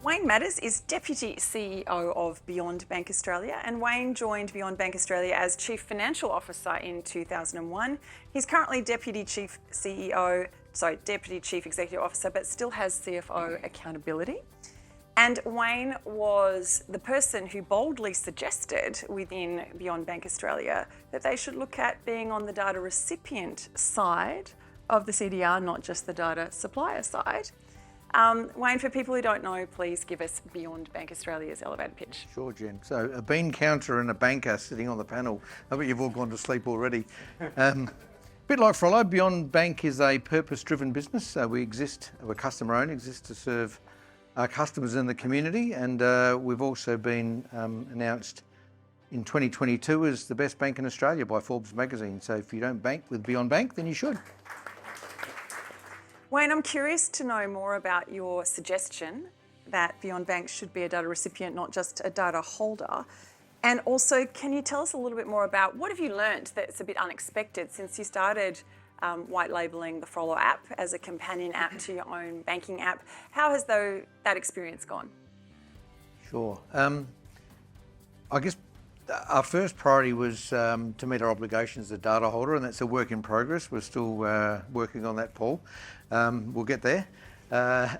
Wayne Matters is Deputy CEO of Beyond Bank Australia, and Wayne joined Beyond Bank Australia as Chief Financial Officer in 2001. He's currently Deputy Chief Executive Officer, but still has CFO accountability. And Wayne was the person who boldly suggested within Beyond Bank Australia that they should look at being on the data recipient side of the CDR, not just the data supplier side. Wayne, for people who don't know, please give us Beyond Bank Australia's elevator pitch. Sure, Jen. So a bean counter and a banker sitting on the panel. I bet you've all gone to sleep already. Bit like Frollo, Beyond Bank is a purpose-driven business. We're customer-owned, exist to serve our customers in the community, and we've also been announced in 2022 as the best bank in Australia by Forbes magazine. So if you don't bank with Beyond Bank, then you should. Wayne, I'm curious to know more about your suggestion that Beyond Bank should be a data recipient, not just a data holder. And also, can you tell us a little bit more about what have you learnt that's a bit unexpected since you started white labelling the Frollo app as a companion app to your own banking app? How has that experience gone? Sure. I guess our first priority was to meet our obligations as a data holder, and that's a work in progress. We're still working on that, Paul. We'll get there.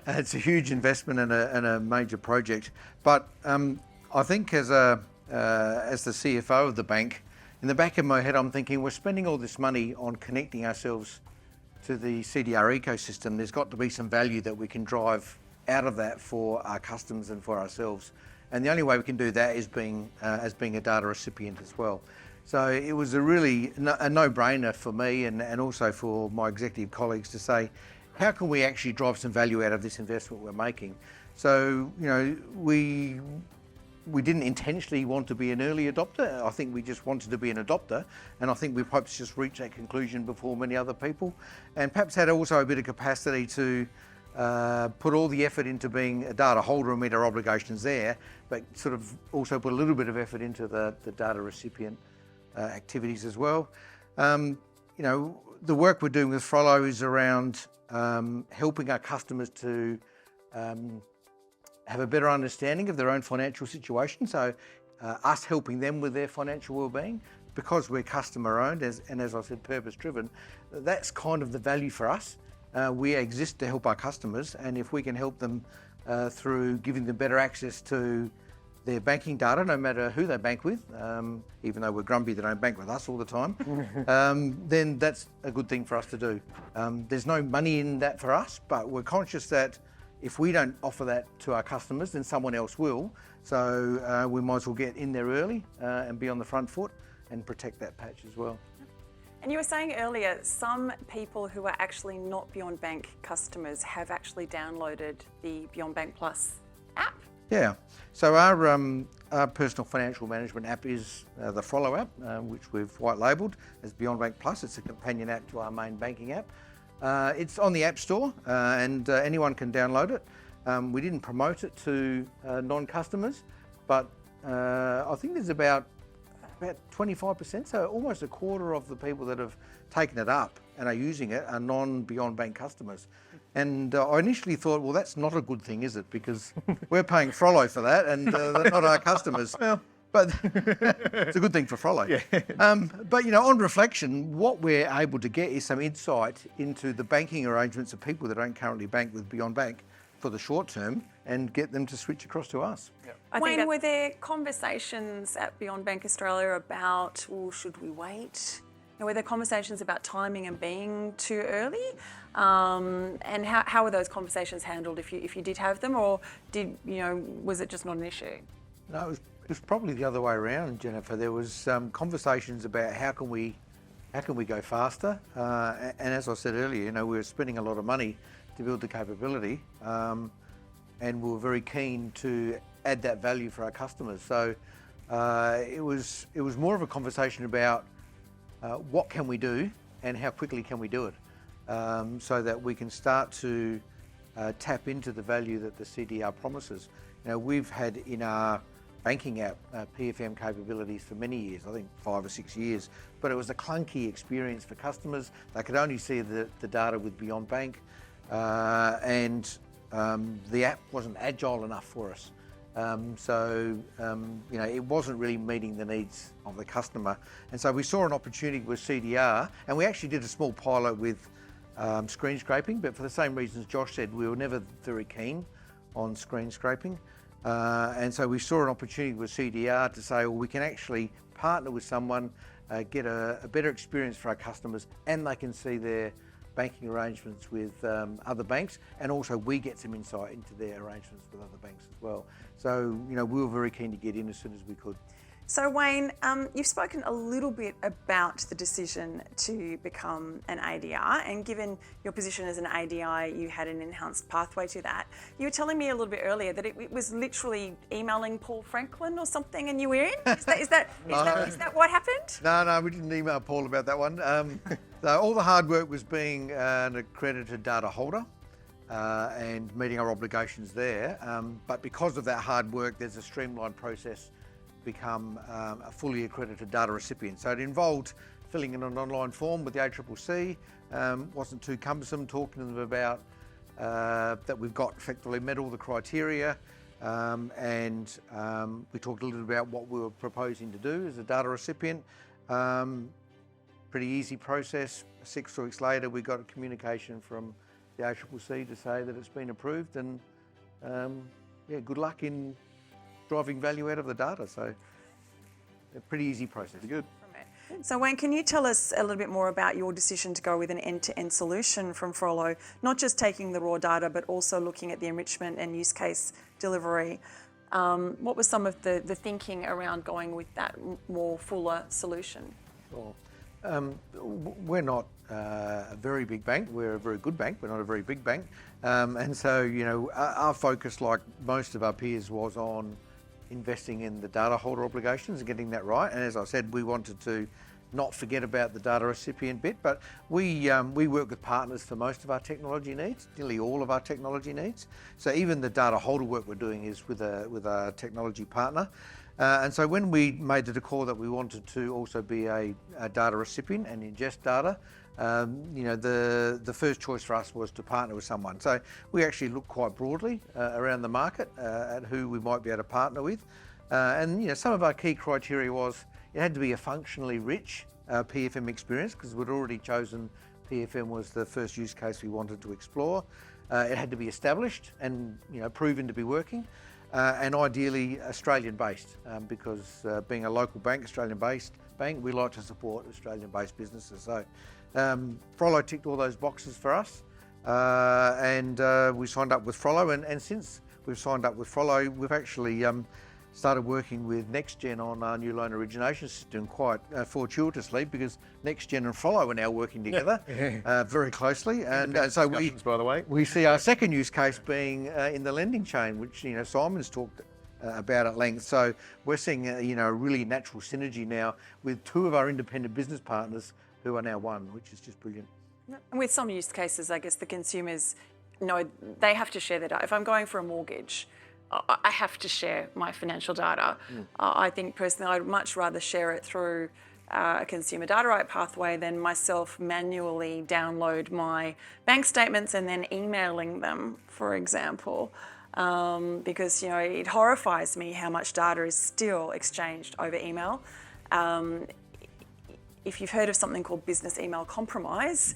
It's a huge investment and a major project. But I think as the CFO of the bank, in the back of my head, I'm thinking we're spending all this money on connecting ourselves to the CDR ecosystem. There's got to be some value that we can drive out of that for our customers and for ourselves. And the only way we can do that is as being a data recipient as well. So it was a no-brainer for me and also for my executive colleagues to say, how can we actually drive some value out of this investment we're making? So, we didn't intentionally want to be an early adopter. I think we just wanted to be an adopter. And I think we've perhaps just reached that conclusion before many other people. And perhaps had also a bit of capacity to put all the effort into being a data holder and meet our obligations there, but sort of also put a little bit of effort into the data recipient activities as well. The work we're doing with Frollo is around helping our customers to have a better understanding of their own financial situation. So us helping them with their financial wellbeing, because we're customer owned and as I said, purpose driven, that's kind of the value for us. We exist to help our customers, and if we can help them through giving them better access to their banking data, no matter who they bank with, even though we're grumpy they don't bank with us all the time, then that's a good thing for us to do. There's no money in that for us, but we're conscious that if we don't offer that to our customers, then someone else will. So we might as well get in there early and be on the front foot and protect that patch as well. And you were saying earlier, some people who are actually not Beyond Bank customers have actually downloaded the Beyond Bank Plus app. Yeah, so our personal financial management app is the Frollo app, which we've white labelled as Beyond Bank Plus. It's a companion app to our main banking app. It's on the App Store and anyone can download it. We didn't promote it to non-customers, but I think there's about 25%, so almost a quarter of the people that have taken it up and are using it are non-Beyond Bank customers. And I initially thought, well, that's not a good thing, is it? Because we're paying Frollo for that and they're not our customers. Well, but it's a good thing for Frollo. Yeah. But on reflection, what we're able to get is some insight into the banking arrangements of people that don't currently bank with Beyond Bank for the short term and get them to switch across to us. Yeah. Wayne, were there conversations at Beyond Bank Australia about, well, should we wait? Were there conversations about timing and being too early? And how were those conversations handled if you did have them, or was it just not an issue? No, it was probably the other way around, Jennifer. There was conversations about how can we go faster, and as I said earlier, we were spending a lot of money to build the capability, and we were very keen to add that value for our customers. So it was more of a conversation about what can we do and how quickly can we do it, so that we can start to tap into the value that the CDR promises. We've had in our banking app PFM capabilities for many years, I think 5 or 6 years, but it was a clunky experience for customers. They could only see the data with Beyond Bank, and the app wasn't agile enough for us. It wasn't really meeting the needs of the customer. And so we saw an opportunity with CDR, and we actually did a small pilot with screen scraping, but for the same reasons Josh said, we were never very keen on screen scraping. And so we saw an opportunity with CDR to say, well, we can actually partner with someone, get a better experience for our customers, and they can see their banking arrangements with other banks, and also we get some insight into their arrangements with other banks as well. So, we were very keen to get in as soon as we could. So Wayne, you've spoken a little bit about the decision to become an ADR, and given your position as an ADI, you had an enhanced pathway to that. You were telling me a little bit earlier that it was literally emailing Paul Franklin or something and you were in? Is that what happened? No, we didn't email Paul about that one. So all the hard work was being an accredited data holder and meeting our obligations there. But because of that hard work, there's a streamlined process become a fully accredited data recipient. So it involved filling in an online form with the ACCC. Wasn't too cumbersome, talking to them about that we've got effectively met all the criteria, and we talked a little bit about what we were proposing to do as a data recipient. Pretty easy process. 6 weeks later, we got a communication from the ACCC to say that it's been approved, and good luck in driving value out of the data. So a pretty easy process. Good. So Wayne, can you tell us a little bit more about your decision to go with an end-to-end solution from Frollo, not just taking the raw data, but also looking at the enrichment and use case delivery? What was some of the thinking around going with that more fuller solution? Sure. We're not a very big bank. We're a very good bank. We're not a very big bank. And so, our focus, like most of our peers, was on investing in the data holder obligations and getting that right. And as I said, we wanted to not forget about the data recipient bit, but we work with partners for most of our technology needs, nearly all of our technology needs. So even the data holder work we're doing is with a technology partner. And so when we made the call that we wanted to also be a data recipient and ingest data, the first choice for us was to partner with someone. So we actually looked quite broadly around the market at who we might be able to partner with. And some of our key criteria was it had to be a functionally rich PFM experience, because we'd already chosen PFM was the first use case we wanted to explore. It had to be established and proven to be working. And ideally Australian-based, because being a local bank, Australian-based bank, we like to support Australian-based businesses. So Frollo ticked all those boxes for us, and we signed up with Frollo. And since we've signed up with Frollo, we've actually started working with NextGen on our new loan origination system quite fortuitously, because NextGen and Frollo are now working together very closely. And so by the way, we see our second use case being in the lending chain, which Simon's talked about at length. So we're seeing a really natural synergy now with 2 of our independent business partners who are now one, which is just brilliant. And with some use cases, I guess the consumers know they have to share their data. If I'm going for a mortgage, I have to share my financial data. I think personally I'd much rather share it through a consumer data right pathway than myself manually download my bank statements and then emailing them, for example, because it horrifies me how much data is still exchanged over email. If you've heard of something called business email compromise,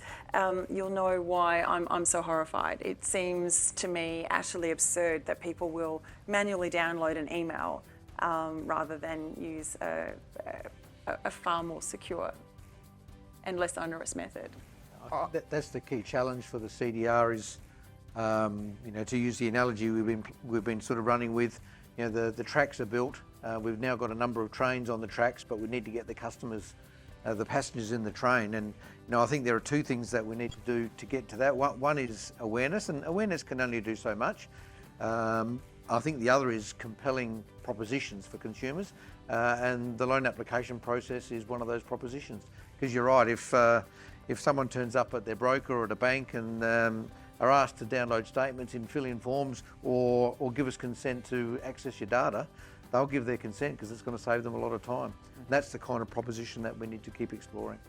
you'll know why I'm so horrified. It seems to me utterly absurd that people will manually download an email rather than use a far more secure and less onerous method. That's the key challenge for the CDR is, to use the analogy we've been sort of running with, the tracks are built. We've now got a number of trains on the tracks, but we need to get the customers, the passengers in the train. And I think there are 2 things that we need to do to get to that. One is awareness, and awareness can only do so much. I think the other is compelling propositions for consumers, and the loan application process is one of those propositions. Because you're right, if someone turns up at their broker or at a bank and are asked to download statements and fill in forms or give us consent to access your data, they'll give their consent because it's going to save them a lot of time. That's the kind of proposition that we need to keep exploring.